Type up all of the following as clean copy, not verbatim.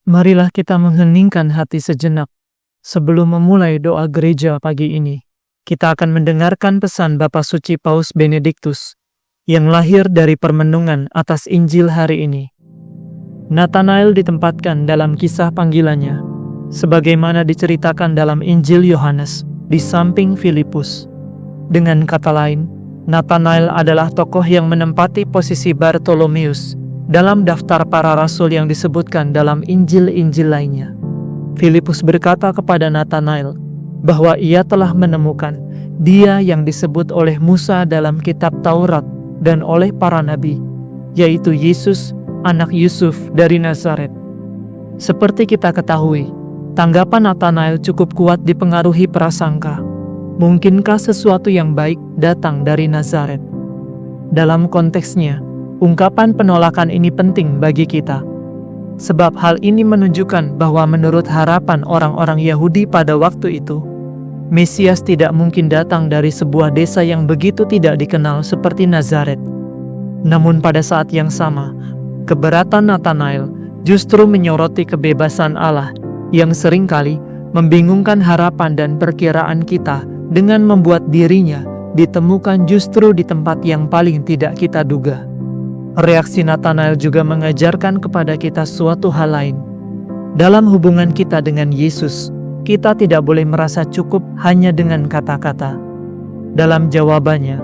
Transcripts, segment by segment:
Marilah kita mengheningkan hati sejenak. Sebelum memulai doa gereja pagi ini, kita akan mendengarkan pesan Bapa Suci Paus Benediktus yang lahir dari permenungan atas Injil hari ini. Nathanael ditempatkan dalam kisah panggilannya, sebagaimana diceritakan dalam Injil Yohanes di samping Filipus. Dengan kata lain, Nathanael adalah tokoh yang menempati posisi Bartolomeus dalam daftar para rasul yang disebutkan dalam Injil-Injil lainnya. Filipus berkata kepada Nathanael bahwa ia telah menemukan dia yang disebut oleh Musa dalam kitab Taurat dan oleh para nabi, yaitu Yesus, anak Yusuf dari Nazaret. Seperti kita ketahui, tanggapan Nathanael cukup kuat dipengaruhi prasangka. Mungkinkah sesuatu yang baik datang dari Nazaret? Dalam konteksnya, ungkapan penolakan ini penting bagi kita. Sebab hal ini menunjukkan bahwa menurut harapan orang-orang Yahudi pada waktu itu, Mesias tidak mungkin datang dari sebuah desa yang begitu tidak dikenal seperti Nazaret. Namun pada saat yang sama, keberatan Nathanael justru menyoroti kebebasan Allah yang seringkali membingungkan harapan dan perkiraan kita dengan membuat dirinya ditemukan justru di tempat yang paling tidak kita duga. Reaksi Nathanael juga mengajarkan kepada kita suatu hal lain. Dalam hubungan kita dengan Yesus, kita tidak boleh merasa cukup hanya dengan kata-kata. Dalam jawabannya,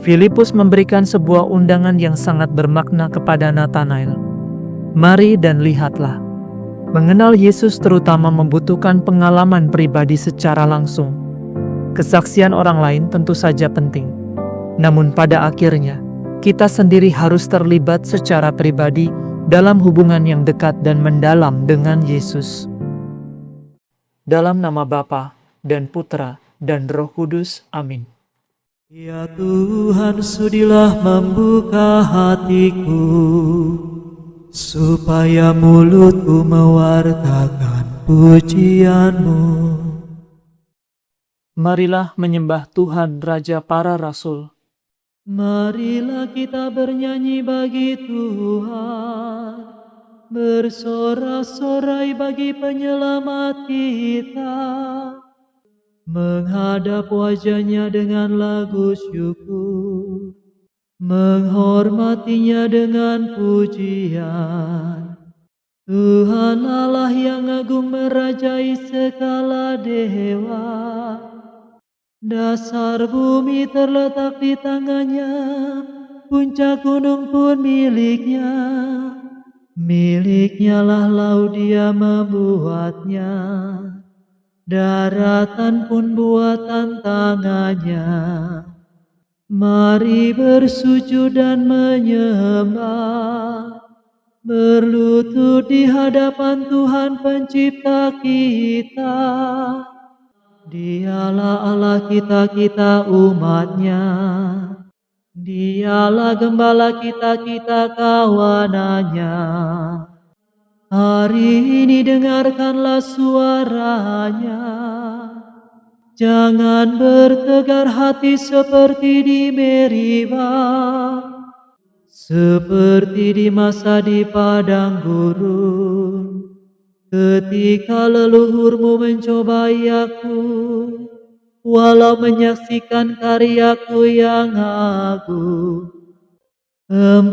Filipus memberikan sebuah undangan yang sangat bermakna kepada Nathanael. Mari dan lihatlah. Mengenal Yesus terutama membutuhkan pengalaman pribadi secara langsung. Kesaksian orang lain tentu saja penting. Namun pada akhirnya, kita sendiri harus terlibat secara pribadi dalam hubungan yang dekat dan mendalam dengan Yesus. Dalam nama Bapa dan Putra dan Roh Kudus. Amin. Ya Tuhan, sudilah membuka hatiku, supaya mulutku mewartakan pujian-Mu. Marilah menyembah Tuhan Raja para Rasul. Marilah kita bernyanyi bagi Tuhan, bersorak-sorai bagi penyelamat kita, menghadap wajah-Nya dengan lagu syukur, menghormatinya dengan pujian. Tuhan Allah yang agung merajai segala dewa, dasar bumi terletak di tangan-Nya, puncak gunung pun milik-Nya. Milik-Nya lah laut, Dia membuatnya, daratan pun buatan tangan-Nya. Mari bersujud dan menyembah, berlutut di hadapan Tuhan Pencipta kita. Dialah Allah kita, kita umat-Nya. Dialah gembala kita, kita kawanan-Nya. Hari ini dengarkanlah suara-Nya. Jangan bertegar hati seperti di Meribah, seperti di masa di padang gurun, ketika leluhurmu mencobai aku, walau menyaksikan karyaku yang agung. 40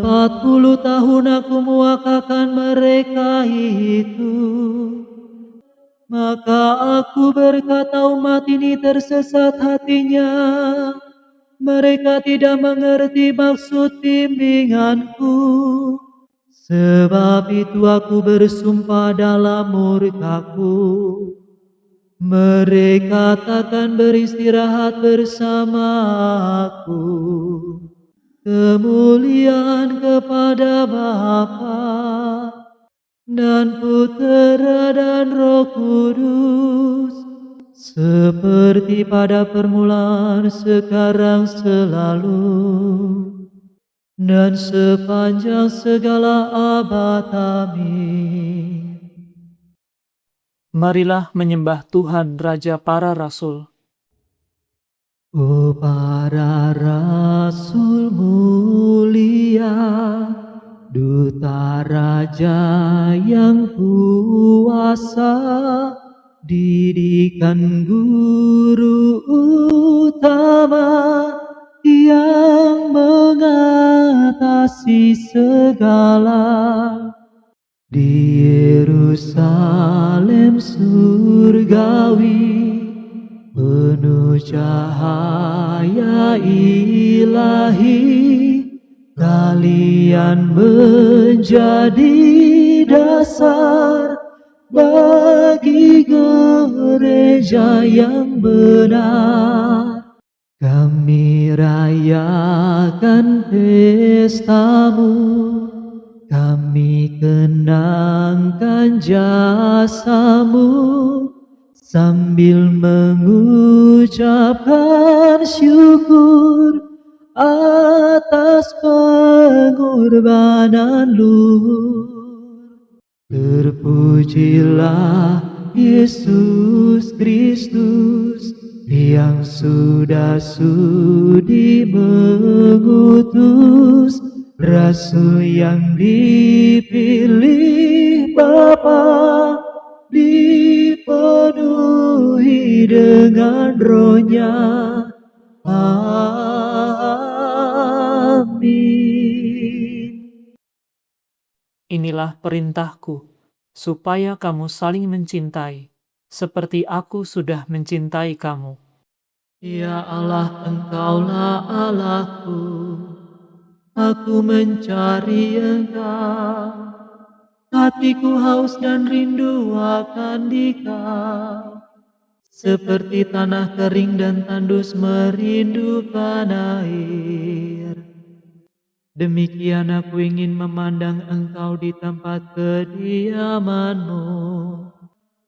tahun aku mewakilkan mereka itu. Maka aku berkata, umat ini tersesat hatinya, mereka tidak mengerti maksud bimbinganku. Sebab itu aku bersumpah dalam murkaku, mereka takkan beristirahat bersama aku. Kemuliaan kepada Bapa dan Putera dan Roh Kudus, seperti pada permulaan, sekarang, selalu, dan sepanjang segala abad. Amin. Marilah menyembah Tuhan Raja para Rasul. Oh para rasul mulia, Duta Raja yang kuasa, didikan Guru utama yang mengatasi segala. Di Yerusalem surgawi, penuh cahaya ilahi, kalian menjadi dasar bagi gereja yang benar. Kami rayakan pestamu, kami kenangkan jasamu, sambil mengucapkan syukur atas pengorbanan luhur. Terpujilah Yesus Kristus yang sudah sudi mengutus Rasul yang dipilih Bapa, dipenuhi dengan Roh-Nya. Amin. Inilah perintahku, supaya kamu saling mencintai, seperti aku sudah mencintai kamu. Ya Allah, Engkaulah Allahku, aku mencari Engkau, hatiku haus dan rindu akan Dikau, seperti tanah kering dan tandus merindukan air. Demikian aku ingin memandang Engkau di tempat kediaman-Mu,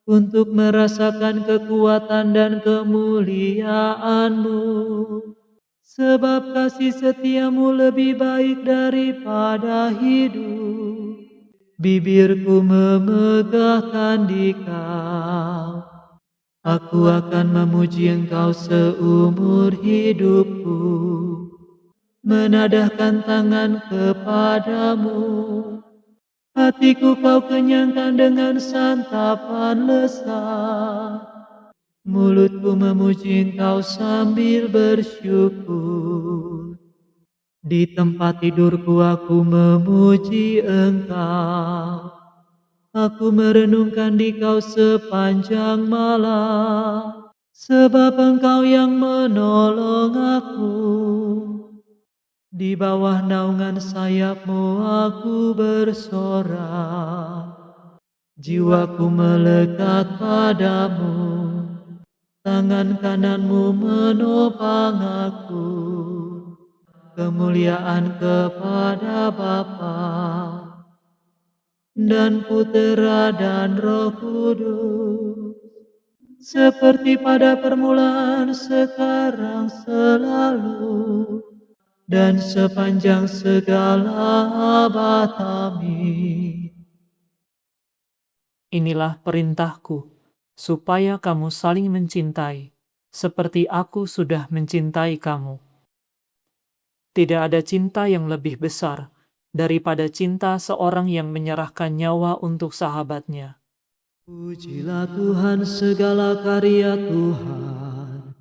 untuk merasakan kekuatan dan kemuliaan-Mu. Sebab kasih setiamu lebih baik daripada hidup. Bibirku memegahkan Dikau. Aku akan memuji Engkau seumur hidupku, menadahkan tangan kepadamu. Hatiku Kau kenyangkan dengan santapan lezat. Mulutku memuji Engkau sambil bersyukur. Di tempat tidurku aku memuji Engkau. Aku merenungkan Dikau sepanjang malam, sebab Engkau yang menolong aku. Di bawah naungan sayap-Mu aku bersorak. Jiwaku melekat padamu, tangan kanan-Mu menopang aku. Kemuliaan kepada Bapa dan Putera dan Roh Kudus, seperti pada permulaan, sekarang, selalu, dan sepanjang segala abad. Amin. Inilah perintahku, supaya kamu saling mencintai, seperti aku sudah mencintai kamu. Tidak ada cinta yang lebih besar daripada cinta seorang yang menyerahkan nyawa untuk sahabatnya. Pujilah Tuhan segala karya Tuhan,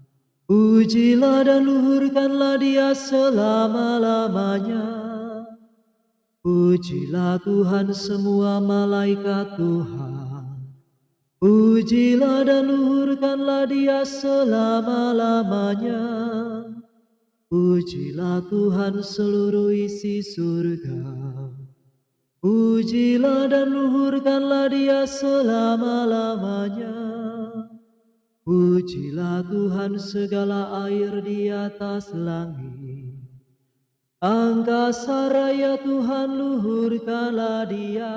pujilah dan luhurkanlah Dia selama-lamanya. Pujilah Tuhan semua malaikat Tuhan, pujilah dan luhurkanlah Dia selama-lamanya. Pujilah Tuhan seluruh isi surga, pujilah dan luhurkanlah Dia selama-lamanya. Pujilah Tuhan segala air di atas langit, angkasa raya Tuhan luhurkanlah Dia.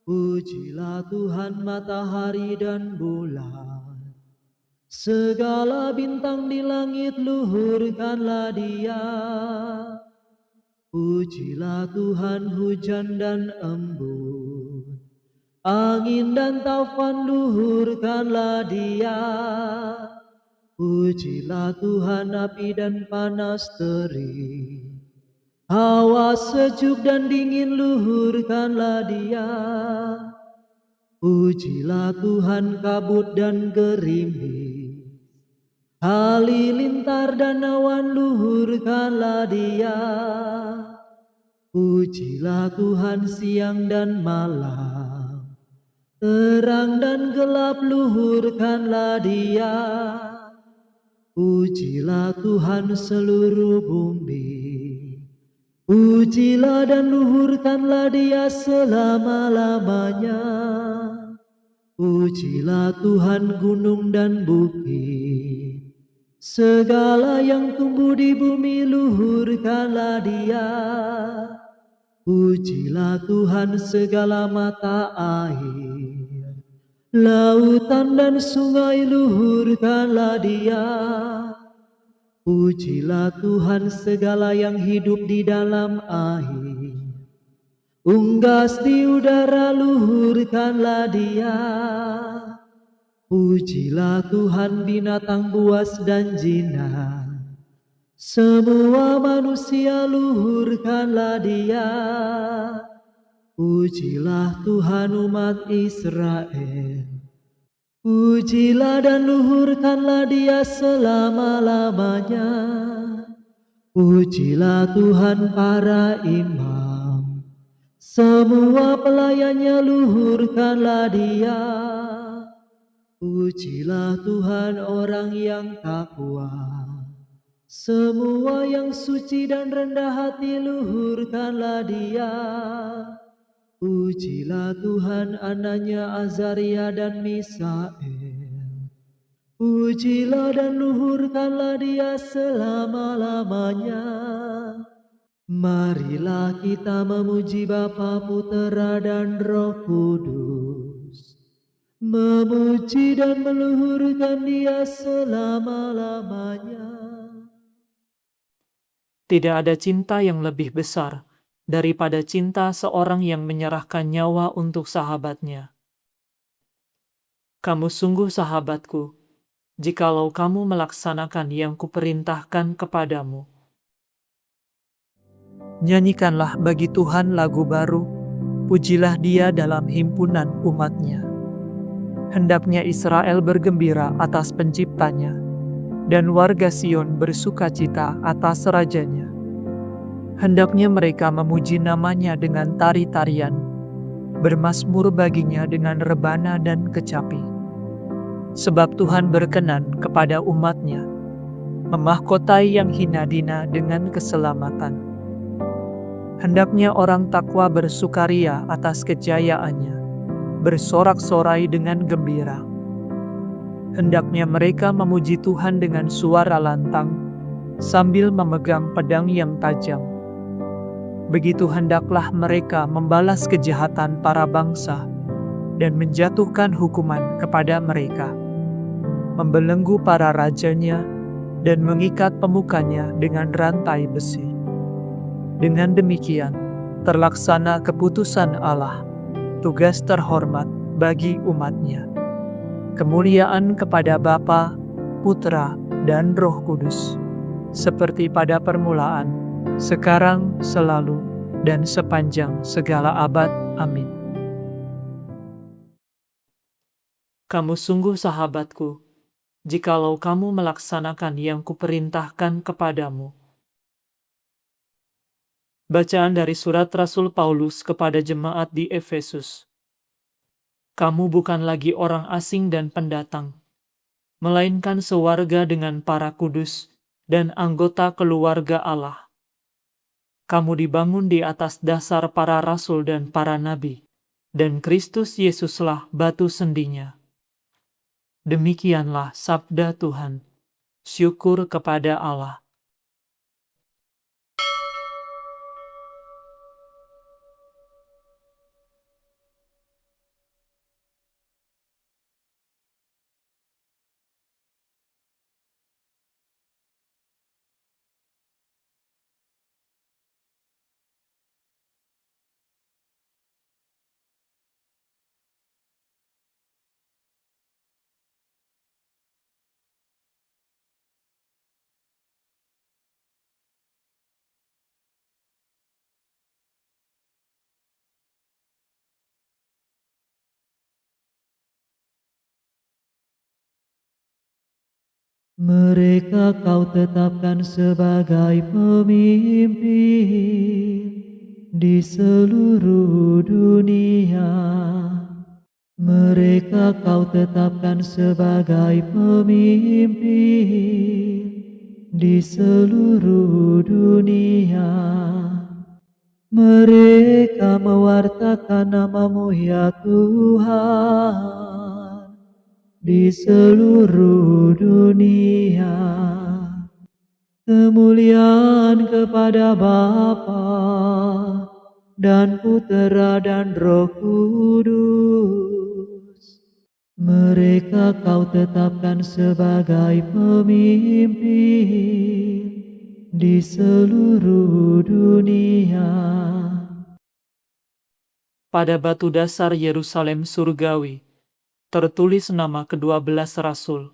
Pujilah Tuhan matahari dan bulan, segala bintang di langit luhurkanlah Dia. Pujilah Tuhan hujan dan embun, angin dan taufan luhurkanlah Dia. Pujilah Tuhan api dan panas terik, Hawa sejuk dan dingin luhurkanlah Dia. Pujilah Tuhan kabut dan gerimis, halilintar dan awan luhurkanlah Dia. Pujilah Tuhan siang dan malam, terang dan gelap luhurkanlah Dia. Pujilah Tuhan seluruh bumi, pujilah dan luhurkanlah Dia selama-lamanya. Pujilah Tuhan gunung dan bukit, segala yang tumbuh di bumi luhurkanlah Dia. Pujilah Tuhan segala mata air, lautan dan sungai luhurkanlah Dia. Pujilah Tuhan segala yang hidup di dalam air, unggas di udara luhurkanlah Dia. Pujilah Tuhan binatang buas dan jinak, semua manusia luhurkanlah Dia. Pujilah Tuhan umat Israel, pujilah dan luhurkanlah Dia selama-lamanya. Pujilah Tuhan para imam, semua pelayannya luhurkanlah Dia. Pujilah Tuhan orang yang takwa, semua yang suci dan rendah hati luhurkanlah Dia. Pujilah Tuhan anaknya Azaria dan Misael, pujilah dan luhurkanlah Dia selama-lamanya. Marilah kita memuji Bapa, Putera dan Roh Kudus, memuji dan meluhurkan Dia selama-lamanya. Tidak ada cinta yang lebih besar daripada cinta seorang yang menyerahkan nyawa untuk sahabatnya. Kamu sungguh sahabatku, jikalau kamu melaksanakan yang kuperintahkan kepadamu. Nyanyikanlah bagi Tuhan lagu baru, pujilah Dia dalam himpunan umatnya. Hendaknya Israel bergembira atas penciptanya, dan warga Sion bersukacita atas rajanya. Hendaknya mereka memuji namanya dengan tari-tarian, bermazmur baginya dengan rebana dan kecapi. Sebab Tuhan berkenan kepada umatnya, memahkotai yang hina dina dengan keselamatan. Hendaknya orang takwa bersukaria atas kejayaannya, bersorak-sorai dengan gembira. Hendaknya mereka memuji Tuhan dengan suara lantang, sambil memegang pedang yang tajam. Begitu hendaklah mereka membalas kejahatan para bangsa, dan menjatuhkan hukuman kepada mereka, membelenggu para rajanya, dan mengikat pemukanya dengan rantai besi. Dengan demikian, terlaksana keputusan Allah, tugas terhormat bagi umatnya. Kemuliaan kepada Bapa, Putra, dan Roh Kudus, seperti pada permulaan, sekarang, selalu, dan sepanjang segala abad. Amin. Kamu sungguh sahabatku, jikalau kamu melaksanakan yang kuperintahkan kepadamu. Bacaan dari surat Rasul Paulus kepada jemaat di Efesus. Kamu bukan lagi orang asing dan pendatang, melainkan sewarga dengan para kudus dan anggota keluarga Allah. Kamu dibangun di atas dasar para rasul dan para nabi, dan Kristus Yesuslah batu sendinya. Demikianlah sabda Tuhan. Syukur kepada Allah. Mereka kau tetapkan sebagai pemimpin di seluruh dunia. Mereka kau tetapkan sebagai pemimpin di seluruh dunia. Mereka mewartakan nama-Mu ya Tuhan di seluruh dunia. Kemuliaan kepada Bapa dan Putera dan Roh Kudus. Mereka kau tetapkan sebagai pemimpin di seluruh dunia. Pada batu dasar Yerusalem surgawi, tertulis nama ke-12 rasul,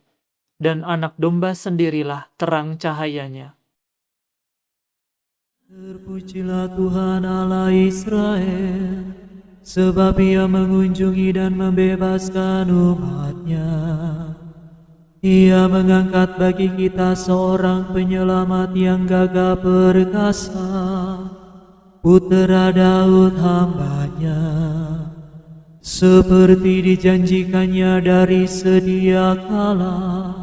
dan anak domba sendirilah terang cahayanya. Terpujilah Tuhan Allah Israel, sebab Ia mengunjungi dan membebaskan umat-Nya. Ia mengangkat bagi kita seorang penyelamat yang gagah perkasa, Putera Daud hamba-Nya, seperti dijanjikannya dari sedia kala,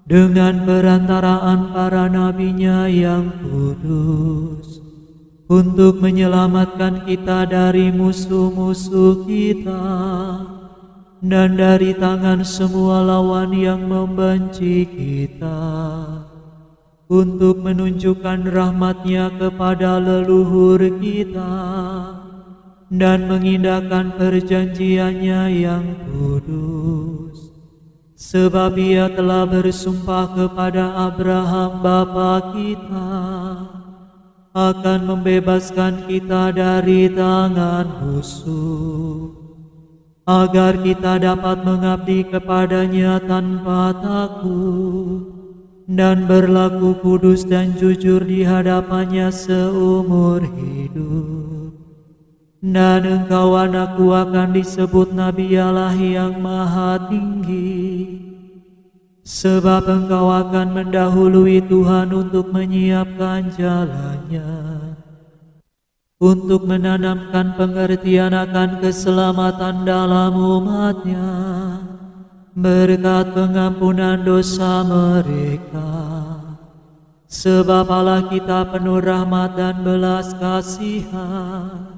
dengan perantaraan para nabinya yang kudus, untuk menyelamatkan kita dari musuh-musuh kita, dan dari tangan semua lawan yang membenci kita, untuk menunjukkan rahmat-Nya kepada leluhur kita, dan mengindahkan perjanjian-Nya yang kudus. Sebab Ia telah bersumpah kepada Abraham bapa kita, akan membebaskan kita dari tangan musuh, agar kita dapat mengabdi kepada-Nya tanpa takut, dan berlaku kudus dan jujur di hadapan-Nya seumur hidup. Dan engkau anakku akan disebut Nabi Allah yang Maha Tinggi, sebab engkau akan mendahului Tuhan untuk menyiapkan jalan-Nya, untuk menanamkan pengertian akan keselamatan dalam umat-Nya, berkat pengampunan dosa mereka. Sebab Allah kita penuh rahmat dan belas kasihan,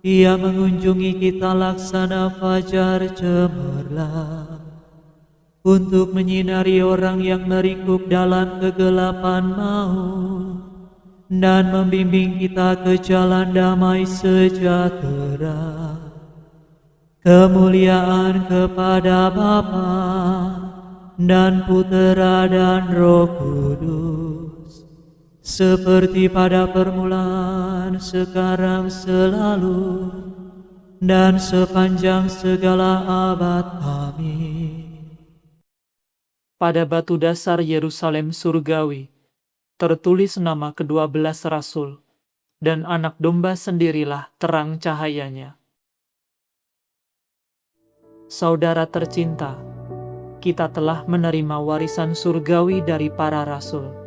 Ia mengunjungi kita laksana fajar cemerlang, untuk menyinari orang yang meringkuk dalam kegelapan maut, dan membimbing kita ke jalan damai sejahtera. Kemuliaan kepada Bapa dan Putera dan Roh Kudus, seperti pada permulaan, sekarang, selalu, dan sepanjang segala abad. Amin. Pada batu dasar Yerusalem surgawi, tertulis nama ke-12 rasul, dan anak domba sendirilah terang cahayanya. Saudara tercinta, kita telah menerima warisan surgawi dari para rasul.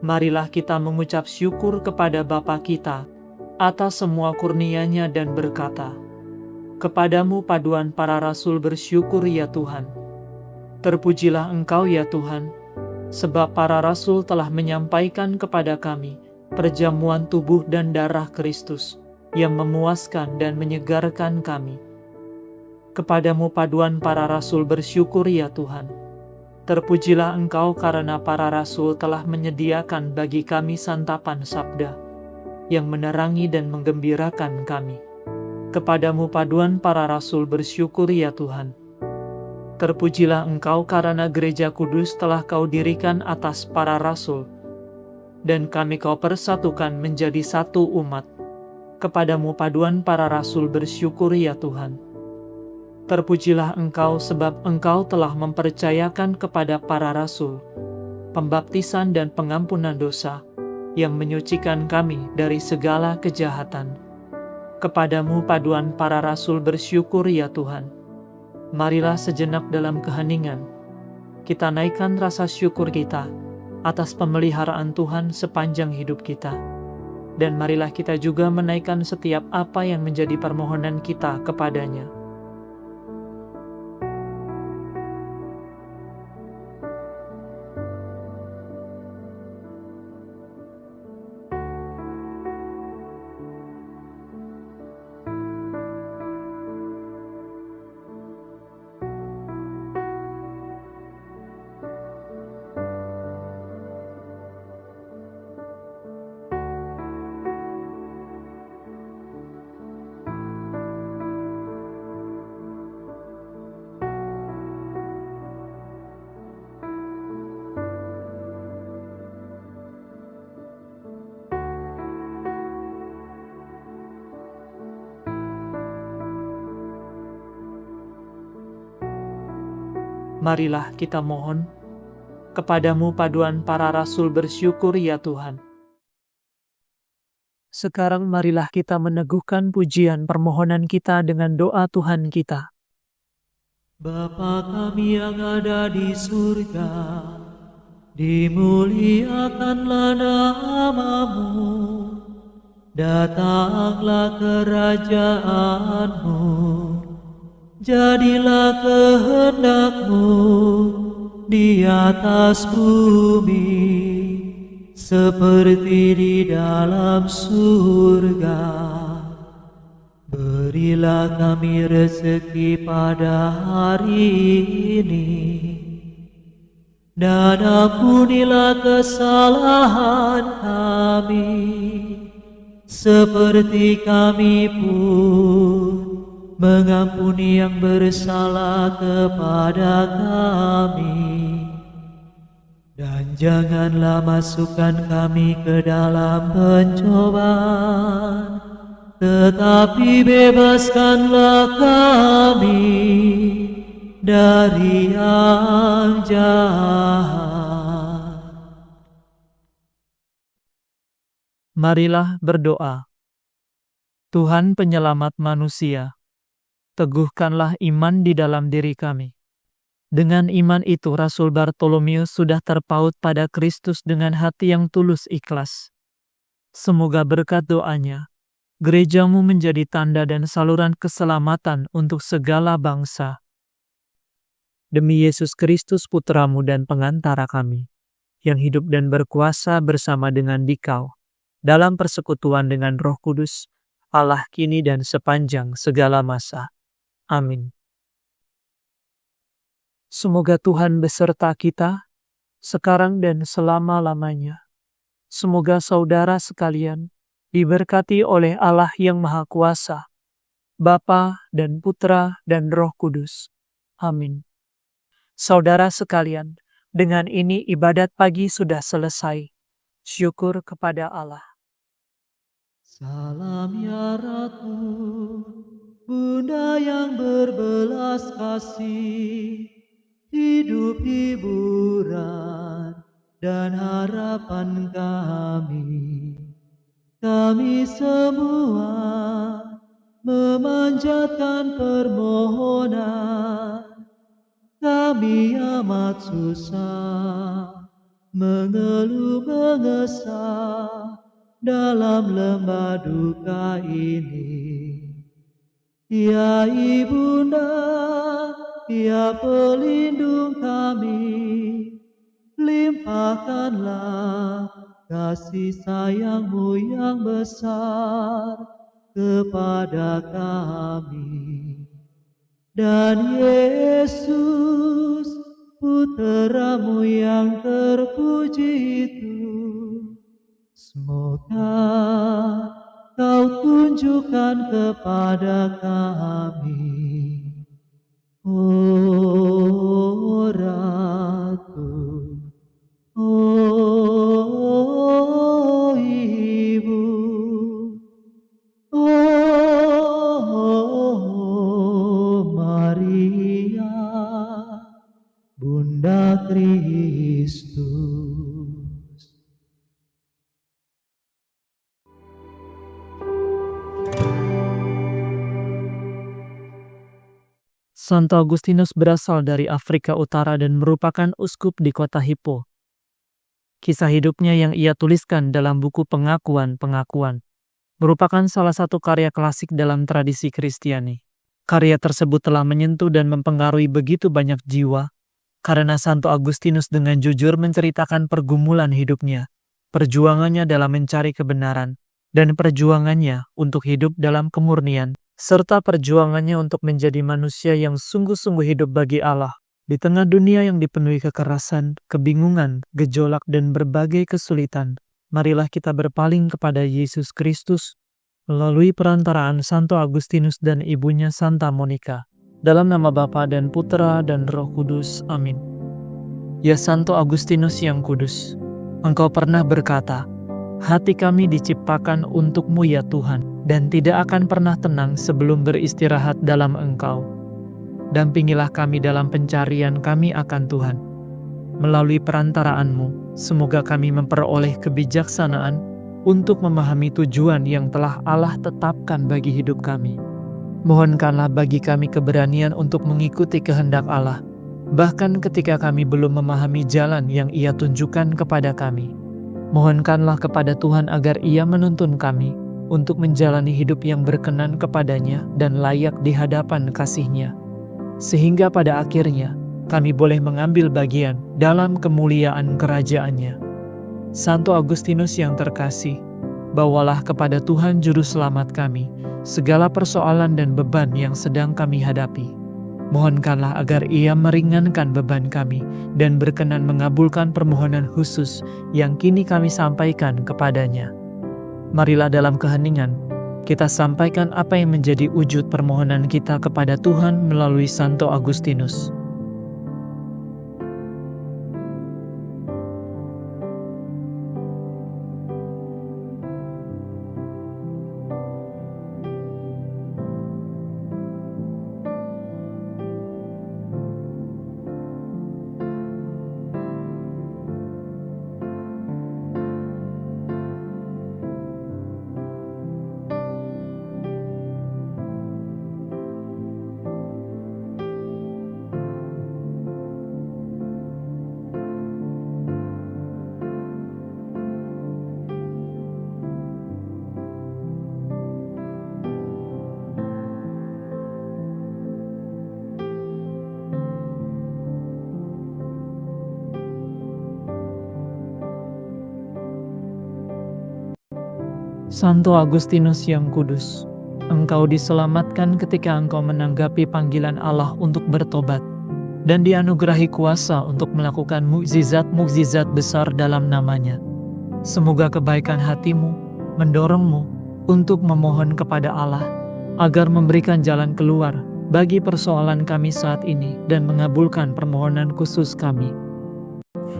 Marilah kita mengucap syukur kepada Bapa kita atas semua kurnia-Nya dan berkata, "Kepadamu paduan para rasul bersyukur ya Tuhan. Terpujilah Engkau ya Tuhan, sebab para rasul telah menyampaikan kepada kami perjamuan tubuh dan darah Kristus yang memuaskan dan menyegarkan kami. Kepadamu paduan para rasul bersyukur ya Tuhan. Terpujilah Engkau karena para rasul telah menyediakan bagi kami santapan sabda yang menerangi dan menggembirakan kami. Kepadamu paduan para rasul bersyukur ya Tuhan. Terpujilah Engkau karena gereja kudus telah Kau dirikan atas para rasul, dan kami Kau persatukan menjadi satu umat. Kepadamu paduan para rasul bersyukur ya Tuhan. Terpujilah Engkau sebab Engkau telah mempercayakan kepada para rasul pembaptisan dan pengampunan dosa yang menyucikan kami dari segala kejahatan. Kepadamu paduan para rasul bersyukur ya Tuhan. Marilah sejenak dalam keheningan kita naikkan rasa syukur kita atas pemeliharaan Tuhan sepanjang hidup kita. Dan marilah kita juga menaikkan setiap apa yang menjadi permohonan kita kepadanya. Marilah kita mohon kepadamu paduan para rasul bersyukur ya Tuhan. Sekarang marilah kita meneguhkan pujian permohonan kita dengan doa Tuhan kita. Bapa kami yang ada di surga, dimuliakanlah namamu, datanglah kerajaanmu, jadilah kehendakmu di atas bumi seperti di dalam surga. Berilah kami rezeki pada hari ini, dan ampunilah kesalahan kami, seperti kami pun mengampuni yang bersalah kepada kami. Dan janganlah masukkan kami ke dalam pencobaan, tetapi bebaskanlah kami dari yang jahat. Marilah berdoa. Tuhan penyelamat manusia, teguhkanlah iman di dalam diri kami. Dengan iman itu Rasul Bartolomeus sudah terpaut pada Kristus dengan hati yang tulus ikhlas. Semoga berkat doanya, gerejamu menjadi tanda dan saluran keselamatan untuk segala bangsa. Demi Yesus Kristus Putramu dan pengantara kami, yang hidup dan berkuasa bersama dengan Dikau, dalam persekutuan dengan Roh Kudus, Allah kini dan sepanjang segala masa. Amin. Semoga Tuhan beserta kita, sekarang dan selama-lamanya. Semoga saudara sekalian diberkati oleh Allah yang Maha Kuasa, Bapa dan Putra dan Roh Kudus. Amin. Saudara sekalian, dengan ini ibadat pagi sudah selesai. Syukur kepada Allah. Salam ya Ratu, Bunda yang berbelas kasih, hidup hiburan dan harapan kami. Kami semua memanjatkan permohonan, kami amat susah, mengeluh mengesah dalam lembah duka ini. Ya Ibunda, ya pelindung kami, limpahkanlah kasih sayang-Mu yang besar kepada kami. Dan Yesus, Putra-Mu yang terpuji itu, semoga Kau tunjukkan kepada kami, oh Ratu, oh Ibu, oh Maria, Bunda Kristus. Santo Agustinus berasal dari Afrika Utara dan merupakan uskup di kota Hippo. Kisah hidupnya yang ia tuliskan dalam buku Pengakuan-Pengakuan merupakan salah satu karya klasik dalam tradisi Kristiani. Karya tersebut telah menyentuh dan mempengaruhi begitu banyak jiwa, karena Santo Agustinus dengan jujur menceritakan pergumulan hidupnya, perjuangannya dalam mencari kebenaran, dan perjuangannya untuk hidup dalam kemurnian, serta perjuangannya untuk menjadi manusia yang sungguh-sungguh hidup bagi Allah. Di tengah dunia yang dipenuhi kekerasan, kebingungan, gejolak, dan berbagai kesulitan, marilah kita berpaling kepada Yesus Kristus melalui perantaraan Santo Agustinus dan ibunya Santa Monica. Dalam nama Bapa dan Putra dan Roh Kudus. Amin. Ya Santo Agustinus yang kudus, Engkau pernah berkata, "Hati kami diciptakan untuk-Mu ya Tuhan, dan tidak akan pernah tenang sebelum beristirahat dalam Engkau. Dampingilah kami dalam pencarian kami akan Tuhan. Melalui perantaraan-Mu, semoga kami memperoleh kebijaksanaan untuk memahami tujuan yang telah Allah tetapkan bagi hidup kami. Mohonkanlah bagi kami keberanian untuk mengikuti kehendak Allah, bahkan ketika kami belum memahami jalan yang Ia tunjukkan kepada kami. Mohonkanlah kepada Tuhan agar Ia menuntun kami untuk menjalani hidup yang berkenan kepadanya dan layak di hadapan kasih-Nya, sehingga pada akhirnya kami boleh mengambil bagian dalam kemuliaan kerajaan-Nya. Santo Agustinus yang terkasih, bawalah kepada Tuhan Juru Selamat kami segala persoalan dan beban yang sedang kami hadapi. Mohonkanlah agar Ia meringankan beban kami dan berkenan mengabulkan permohonan khusus yang kini kami sampaikan kepada-Nya. Marilah dalam keheningan kita sampaikan apa yang menjadi wujud permohonan kita kepada Tuhan melalui Santo Agustinus. Santo Agustinus yang kudus, Engkau diselamatkan ketika Engkau menanggapi panggilan Allah untuk bertobat dan dianugerahi kuasa untuk melakukan mukjizat-mukjizat besar dalam nama-Nya. Semoga kebaikan hatimu mendorongmu untuk memohon kepada Allah agar memberikan jalan keluar bagi persoalan kami saat ini dan mengabulkan permohonan khusus kami.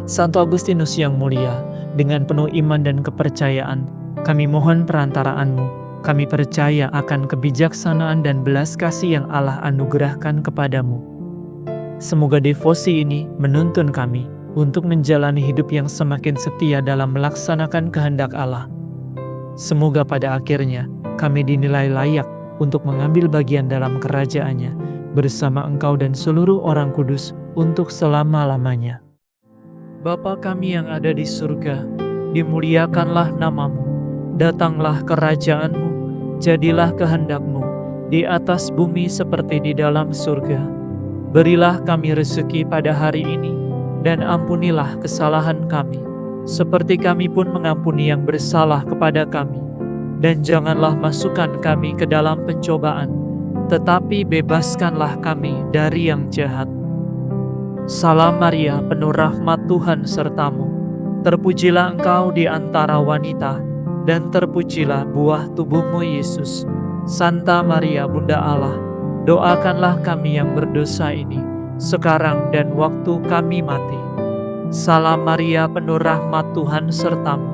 Santo Agustinus yang mulia, dengan penuh iman dan kepercayaan, kami mohon perantaraan-Mu. Kami percaya akan kebijaksanaan dan belas kasih yang Allah anugerahkan kepadamu. Semoga devosi ini menuntun kami untuk menjalani hidup yang semakin setia dalam melaksanakan kehendak Allah. Semoga pada akhirnya kami dinilai layak untuk mengambil bagian dalam kerajaan-Nya bersama Engkau dan seluruh orang kudus untuk selama-lamanya. Bapa kami yang ada di surga, dimuliakanlah nama-Mu. Datanglah kerajaan-Mu, jadilah kehendak-Mu di atas bumi seperti di dalam surga. Berilah kami rezeki pada hari ini, dan ampunilah kesalahan kami, seperti kami pun mengampuni yang bersalah kepada kami. Dan janganlah masukkan kami ke dalam pencobaan, tetapi bebaskanlah kami dari yang jahat. Salam Maria, penuh rahmat Tuhan sertamu. Terpujilah Engkau di antara wanita, dan terpujilah buah tubuhmu Yesus. Santa Maria Bunda Allah, doakanlah kami yang berdosa ini, sekarang dan waktu kami mati. Salam Maria, penuh rahmat Tuhan sertamu.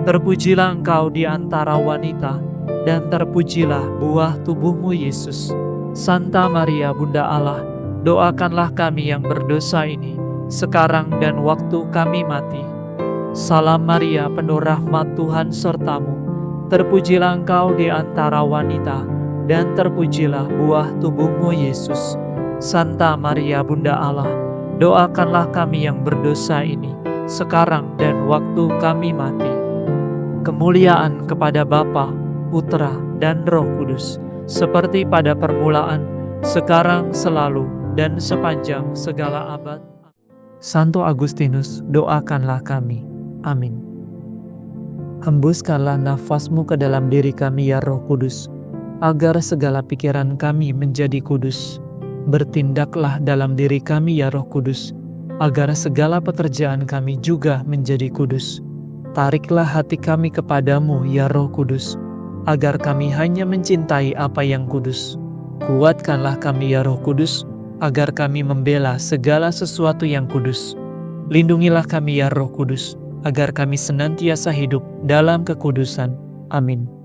Terpujilah Engkau di antara wanita, dan terpujilah buah tubuhmu Yesus. Santa Maria Bunda Allah, doakanlah kami yang berdosa ini, sekarang dan waktu kami mati. Salam Maria, penuh rahmat Tuhan sertamu. Terpujilah Engkau di antara wanita, dan terpujilah buah tubuhmu Yesus. Santa Maria Bunda Allah, doakanlah kami yang berdosa ini, sekarang dan waktu kami mati. Kemuliaan kepada Bapa, Putra, dan Roh Kudus, seperti pada permulaan, sekarang, selalu, dan sepanjang segala abad. Santo Agustinus, doakanlah kami. Amin. Hembuskanlah nafasmu ke dalam diri kami ya Roh Kudus, agar segala pikiran kami menjadi kudus. Bertindaklah dalam diri kami ya Roh Kudus, agar segala pekerjaan kami juga menjadi kudus. Tariklah hati kami kepadamu ya Roh Kudus, agar kami hanya mencintai apa yang kudus. Kuatkanlah kami ya Roh Kudus, agar kami membela segala sesuatu yang kudus. Lindungilah kami ya Roh Kudus, agar kami senantiasa hidup dalam kekudusan. Amin.